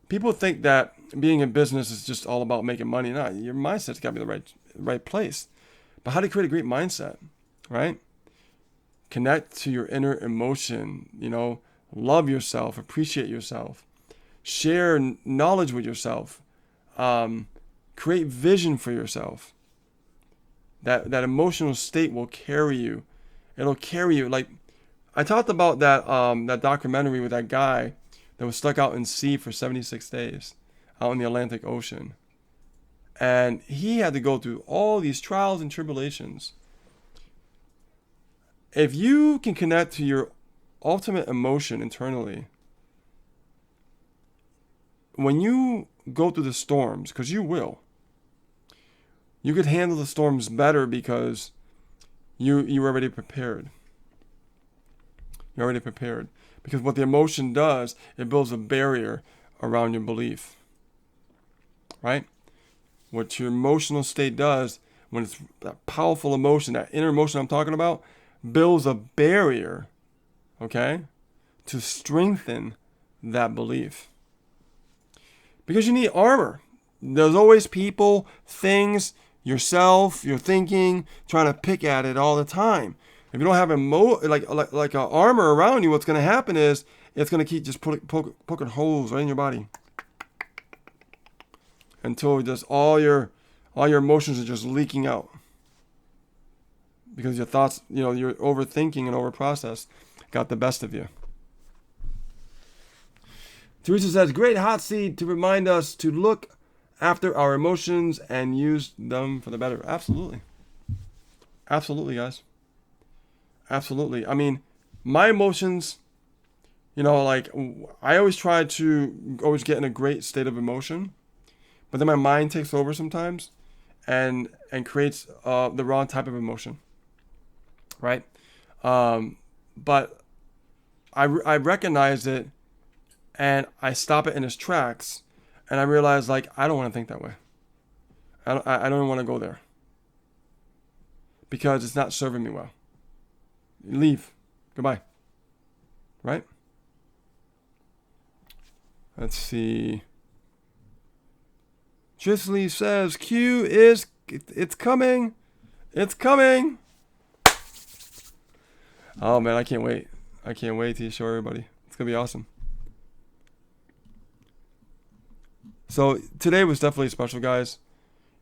people think that being in business is just all about making money. No, your mindset's got to be the right place. But how to create a great mindset, right? Connect to your inner emotion, love yourself, appreciate yourself, share knowledge with yourself, create vision for yourself. That emotional state will carry you. It'll carry you. Like I talked about that documentary with that guy that was stuck out in sea for 76 days out in the Atlantic Ocean. And he had to go through all these trials and tribulations. If you can connect to your ultimate emotion internally, when you go through the storms, because you will, you could handle the storms better because you're already prepared. You're already prepared. Because what the emotion does, it builds a barrier around your belief. Right? What your emotional state does, when it's that powerful emotion, that inner emotion I'm talking about, builds a barrier, okay, to strengthen that belief. Because you need armor. There's always people, things, yourself, your thinking, trying to pick at it all the time. If you don't have like a armor around you, what's going to happen is it's going to keep just poking holes right in your body until just all your emotions are just leaking out because your thoughts, your overthinking and overprocess got the best of you. Teresa says, great hot seat to remind us to look after our emotions and use them for the better. Absolutely. Absolutely, guys. Absolutely. I mean, my emotions, I always try to always get in a great state of emotion, but then my mind takes over sometimes and creates the wrong type of emotion, right? But I recognize it and I stop it in its tracks, and I realize, like, I don't want to think that way. I don't want to go there because it's not serving me well. Leave. Goodbye. Right? Let's see. Drisley says, Q is, it's coming. It's coming. Oh, man, I can't wait. I can't wait to show everybody. It's going to be awesome. So today was definitely special, guys.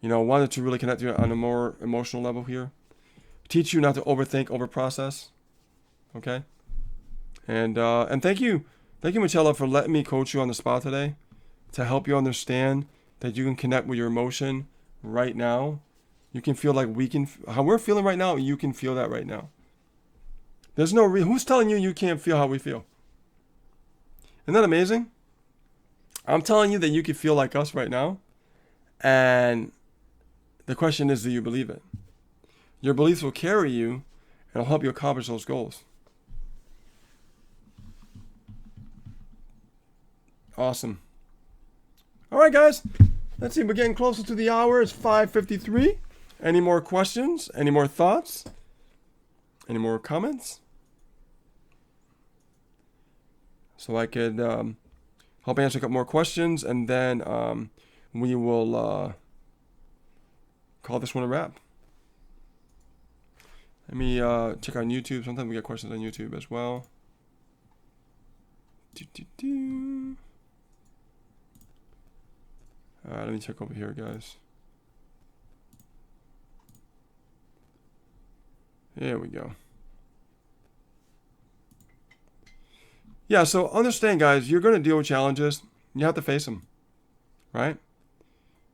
You know, wanted to really connect you on a more emotional level here. Teach you not to overthink, overprocess. Okay? And thank you, Michela, for letting me coach you on the spot today to help you understand that you can connect with your emotion right now. You can feel like how we're feeling right now, you can feel that right now. There's no who's telling you can't feel how we feel? Isn't that amazing? I'm telling you that you can feel like us right now. And the question is, do you believe it? Your beliefs will carry you and will help you accomplish those goals. Awesome. All right, guys. Let's see. We're getting closer to the hour. It's 5:53. Any more questions? Any more thoughts? Any more comments? So I could help answer a couple more questions, and then we will call this one a wrap. Let me check on YouTube. Sometimes we get questions on YouTube as well. All right, let me check over here, guys. There we go. Yeah, so understand, guys, you're going to deal with challenges. You have to face them, right?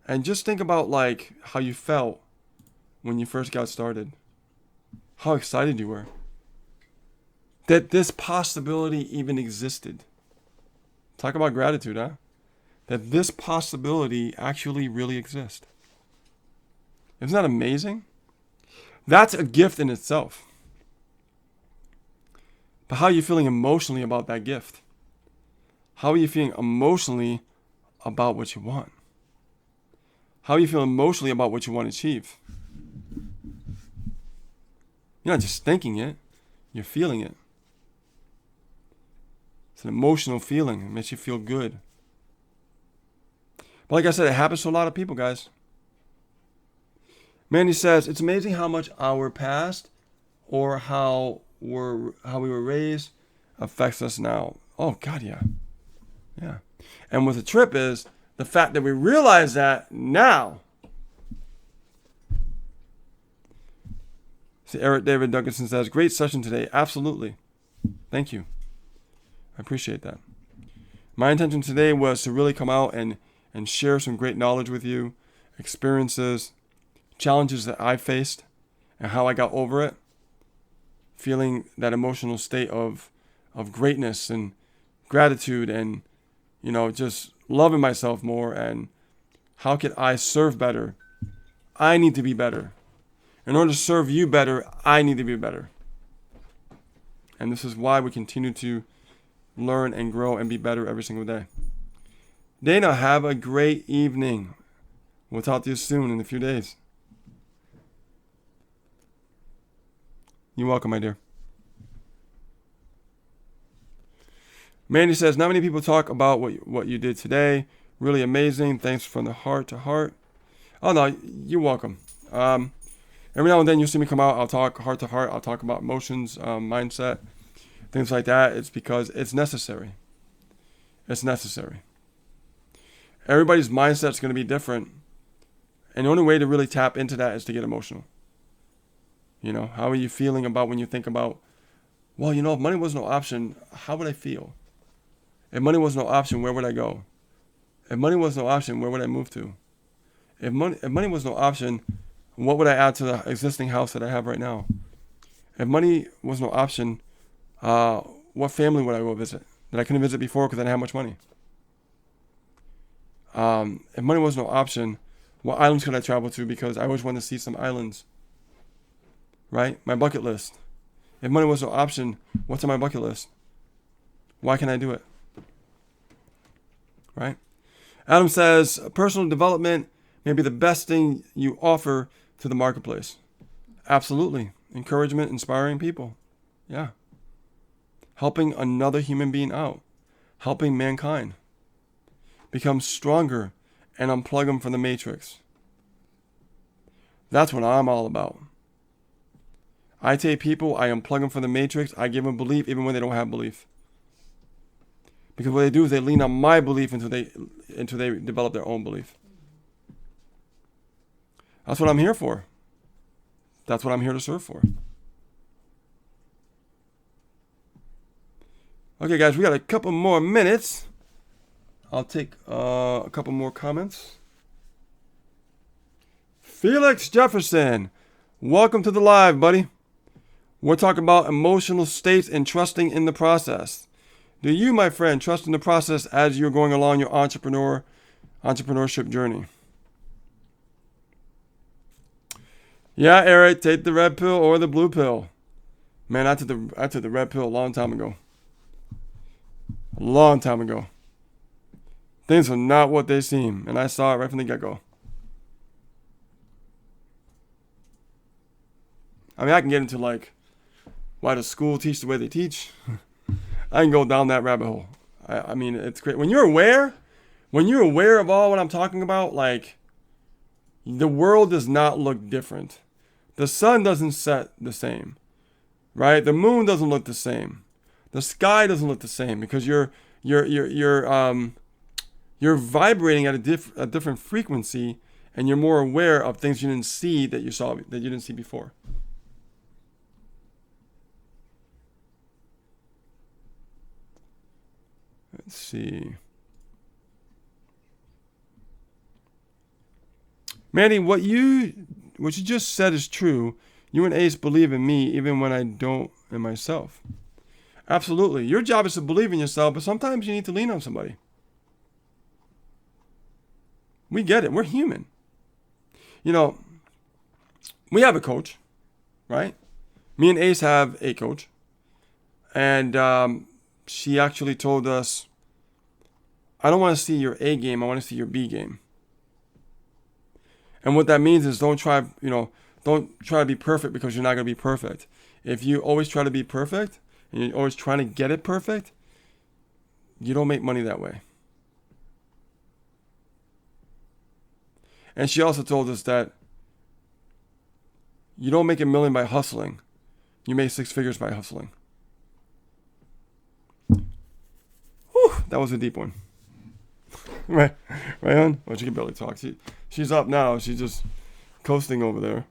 And just think about, like, how you felt when you first got started. How excited you were. That this possibility even existed. Talk about gratitude, huh? That this possibility actually really exists. Isn't that amazing? That's a gift in itself. But how are you feeling emotionally about that gift? How are you feeling emotionally about what you want? How are you feeling emotionally about what you want to achieve? You're not just thinking it, you're feeling it. It's an emotional feeling. It makes you feel good. But like I said, it happens to a lot of people, guys. Mandy says, it's amazing how much our past or how we were raised affects us now. Oh, God, yeah. Yeah. And what the trip is, the fact that we realize that now. See, Eric David Duncanson says, great session today. Absolutely. Thank you. I appreciate that. My intention today was to really come out and share some great knowledge with you, experiences, challenges that I faced, and how I got over it. Feeling that emotional state of greatness and gratitude and, you know, just loving myself more and how could I serve better? I need to be better. In order to serve you better, I need to be better. And this is why we continue to learn and grow and be better every single day. Dana, have a great evening. We'll talk to you soon in a few days. You're welcome, my dear. Mandy says, not many people talk about what you did today. Really amazing. Thanks from the heart to heart. Oh, no, you're welcome. Every now and then you'll see me come out. I'll talk heart to heart. I'll talk about emotions, mindset, things like that. It's because it's necessary. It's necessary. Everybody's mindset is going to be different. And the only way to really tap into that is to get emotional. You know, how are you feeling about when you think about, well, you know, if money was no option, how would I feel? If money was no option, where would I go? If money was no option, where would I move to? If money was no option, what would I add to the existing house that I have right now? If money was no option, what family would I go visit that I couldn't visit before because I didn't have much money? If money was no option, what islands could I travel to because I always wanted to see some islands? Right? My bucket list. If money was no option, what's on my bucket list? Why can't I do it? right? Adam says, personal development may be the best thing you offer to the marketplace. Absolutely. Encouragement, inspiring people. Yeah. Helping another human being out. Helping mankind become stronger and unplug them from the matrix. That's what I'm all about. I take people, I unplug them from the matrix, I give them belief even when they don't have belief. Because what they do is they lean on my belief until they develop their own belief. That's what I'm here for. That's what I'm here to serve for. Okay, guys, we got a couple more minutes. I'll take a couple more comments. Felix Jefferson, welcome to the live, buddy. We're talking about emotional states and trusting in the process. Do you, my friend, trust in the process as you're going along your entrepreneurship journey? Yeah, Eric, take the red pill or the blue pill. Man, I took the red pill a long time ago. A long time ago. Things are not what they seem, and I saw it right from the get-go. I mean, I can get into like why does school teach the way they teach. I can go down that rabbit hole. I mean, it's great when you're aware of all what I'm talking about. Like, the world does not look different. The sun doesn't set the same, right? The moon doesn't look the same. The sky doesn't look the same because you're vibrating at a different frequency, and you're more aware of things you didn't see that you didn't see before. Let's see. Manny, what you just said is true. You and Ace believe in me even when I don't in myself. Absolutely. Your job is to believe in yourself, but sometimes you need to lean on somebody. We get it. We're human. You know, we have a coach, right? Me and Ace have a coach. And she actually told us, I don't want to see your A game. I want to see your B game. And what that means is don't try to be perfect because you're not going to be perfect. If you always try to be perfect and you're always trying to get it perfect, you don't make money that way. And she also told us that you don't make $1 million by hustling. You make 6 figures by hustling. Whew, that was a deep one. Right on? Oh, she can barely talk. She's up now. She's just coasting over there.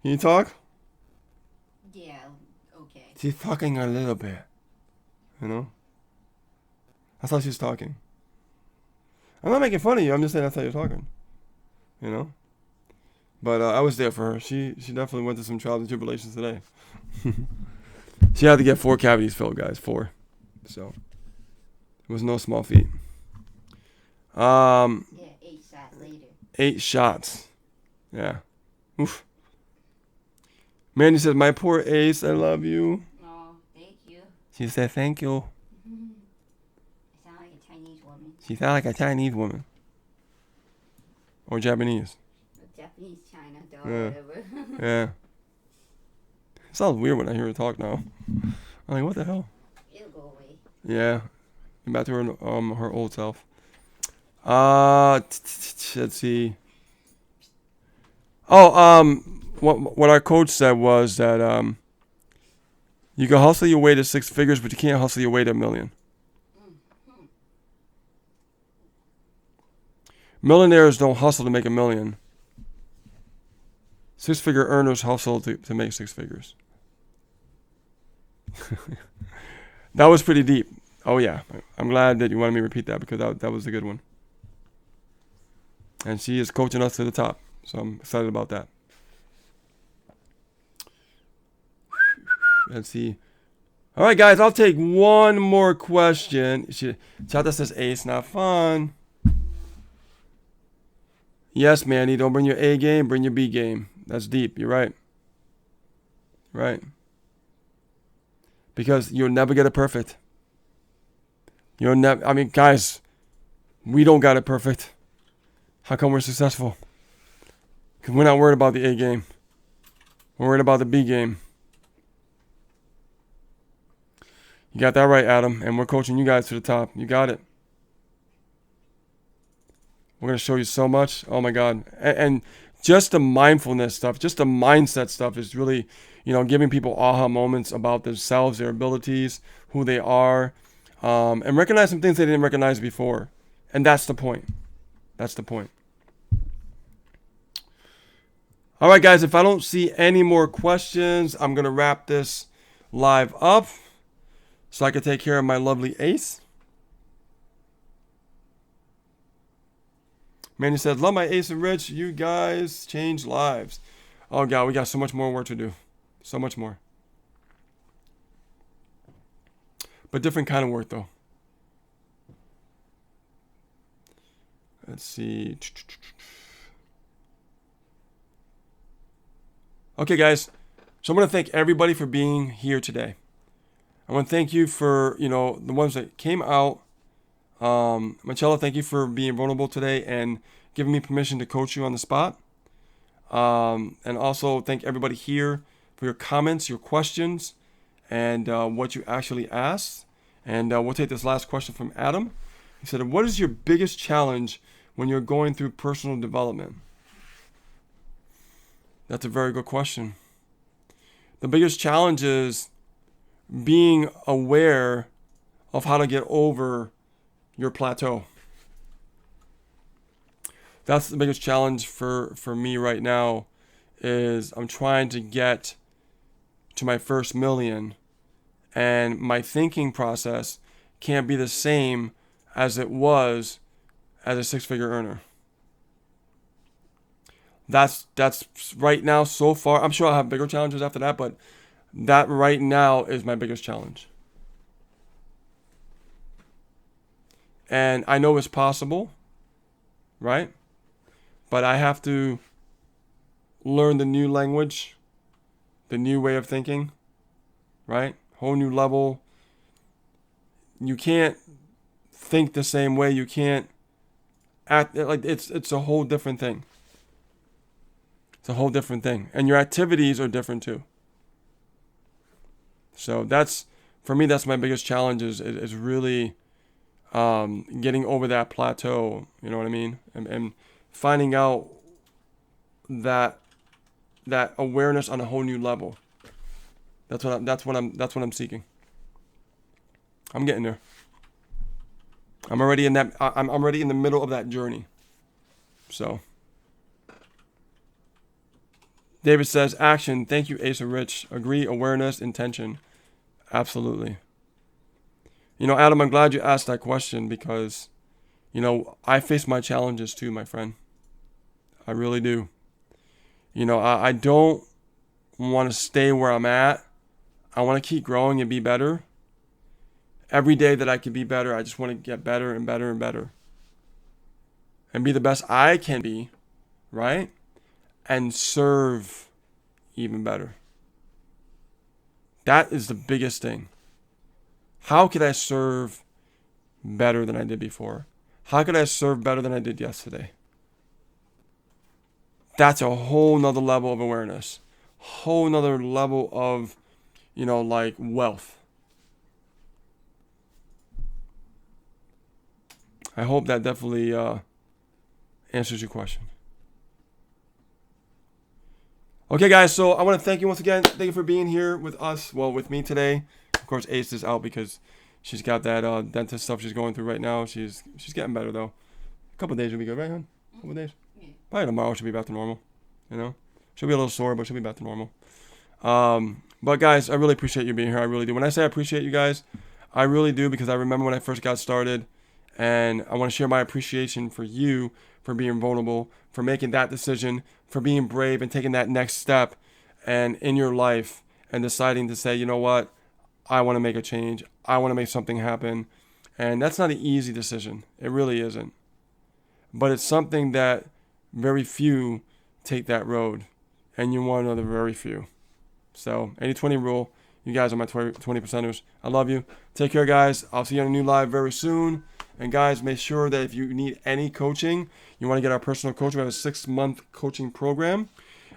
Can you talk? Yeah, okay. She's talking a little bit. You know? That's how she's talking. I'm not making fun of you. I'm just saying that's how you're talking. You know? But I was there for her. She definitely went through some trials and tribulations today. She had to get 4 cavities filled, guys. 4. So, it was no small feat. Yeah, 8 shots later. 8 shots. Yeah. Oof. Mandy says, my poor Ace, I love you. Oh, thank you. She said, thank you. I sound like a Chinese woman. She sounds like a Chinese woman. Or Japanese. Japanese, China, dog, Yeah. whatever. Yeah. It sounds weird when I hear her talk now. I'm like, what the hell? It'll go away. Yeah. Back to her old self. Let's see. What our coach said was that you can hustle your way to 6 figures, but you can't hustle your way to $1 million. Millionaires don't hustle to make $1 million. 6-figure earners hustle to make 6 figures. That was pretty deep. Oh yeah, I'm glad that you wanted me to repeat that because that was a good one. And she is coaching us to the top, so I'm excited about that. Let's see. All right, guys, I'll take one more question. Chata says Ace, not fun. Yes, Manny, don't bring your A game, bring your B game. That's deep. You're right. Right. Because you'll never get it perfect. You'll never. I mean, guys, We don't got it perfect. How come we're successful? Because we're not worried about the A game. We're worried about the B game. You got that right, Adam. And we're coaching you guys to the top. You got it. We're going to show you so much. Oh, my God. And just the mindfulness stuff, just the mindset stuff is really, giving people aha moments about themselves, their abilities, who they are, and recognize some things they didn't recognize before. And that's the point. That's the point. All right, guys, if I don't see any more questions, I'm going to wrap this live up so I can take care of my lovely ace. Manny says, love my ace and Rich. You guys change lives. Oh, God, we got so much more work to do. So much more. But different kind of work, though. Let's see. Okay, guys. So I'm going to thank everybody for being here today. I want to thank you for, the ones that came out. Marcello, thank you for being vulnerable today and giving me permission to coach you on the spot. And also thank everybody here for your comments, your questions, and what you actually asked. And we'll take this last question from Adam. He said, what is your biggest challenge when you're going through personal development? That's a very good question. The biggest challenge is being aware of how to get over your plateau. That's the biggest challenge for me right now is I'm trying to get to my first million, and my thinking process can't be the same as it was as a six-figure earner. That's right now so far. I'm sure I'll have bigger challenges after that, but that right now is my biggest challenge. And I know it's possible, right? But I have to learn the new language, the new way of thinking, right? Whole new level. You can't think the same way. You can't act like it's a whole different thing. It's a whole different thing. And your activities are different too. So for me, that's my biggest challenge is really getting over that plateau, you know what I mean? And finding out that awareness on a whole new level. That's what I'm seeking. I'm getting there. I'm already in the middle of that journey. So David says, action. Thank you, Asa Rich. Agree, awareness, intention. Absolutely. Adam, I'm glad you asked that question because, I face my challenges too, my friend. I really do. I don't want to stay where I'm at. I want to keep growing and be better. Every day that I can be better, I just want to get better and better and better. And be the best I can be, right? And serve even better. That is the biggest thing. How could I serve better than I did before? How could I serve better than I did yesterday? That's a whole nother level of awareness. Whole nother level of, wealth. I hope that definitely answers your question. Okay, guys, so I want to thank you once again. Thank you for being here with us, with me today. Of course, Ace is out because she's got that dentist stuff she's going through right now. She's getting better, though. A couple of days will be good, right, hon? A couple of days? Yeah. Probably tomorrow she'll be back to normal, She'll be a little sore, but she'll be back to normal. But, guys, I really appreciate you being here. I really do. When I say I appreciate you guys, I really do because I remember when I first got started, and I want to share my appreciation for you for being vulnerable, for making that decision, for being brave and taking that next step and in your life and deciding to say, you know what, I want to make a change. I want to make something happen. And that's not an easy decision. It really isn't. But it's something that very few take that road. And you're one of the very few. So 80-20 rule. You guys are my 20%ers. I love you. Take care, guys. I'll see you on a new live very soon. And guys, make sure that if you need any coaching, you want to get our personal coach. We have a 6-month coaching program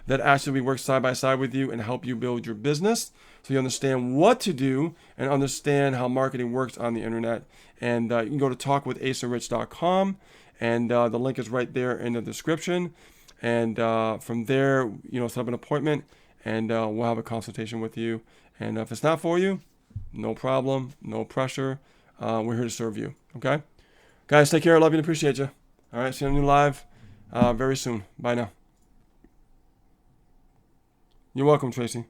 that actually works side by side with you and help you build your business so you understand what to do and understand how marketing works on the internet. And you can go to talkwithasarich.com, and the link is right there in the description. And from there, set up an appointment, and we'll have a consultation with you. And if it's not for you, no problem, no pressure. We're here to serve you. Okay, guys, take care. I love you and appreciate you. All right, see you on a new live very soon. Bye now. You're welcome, Tracy.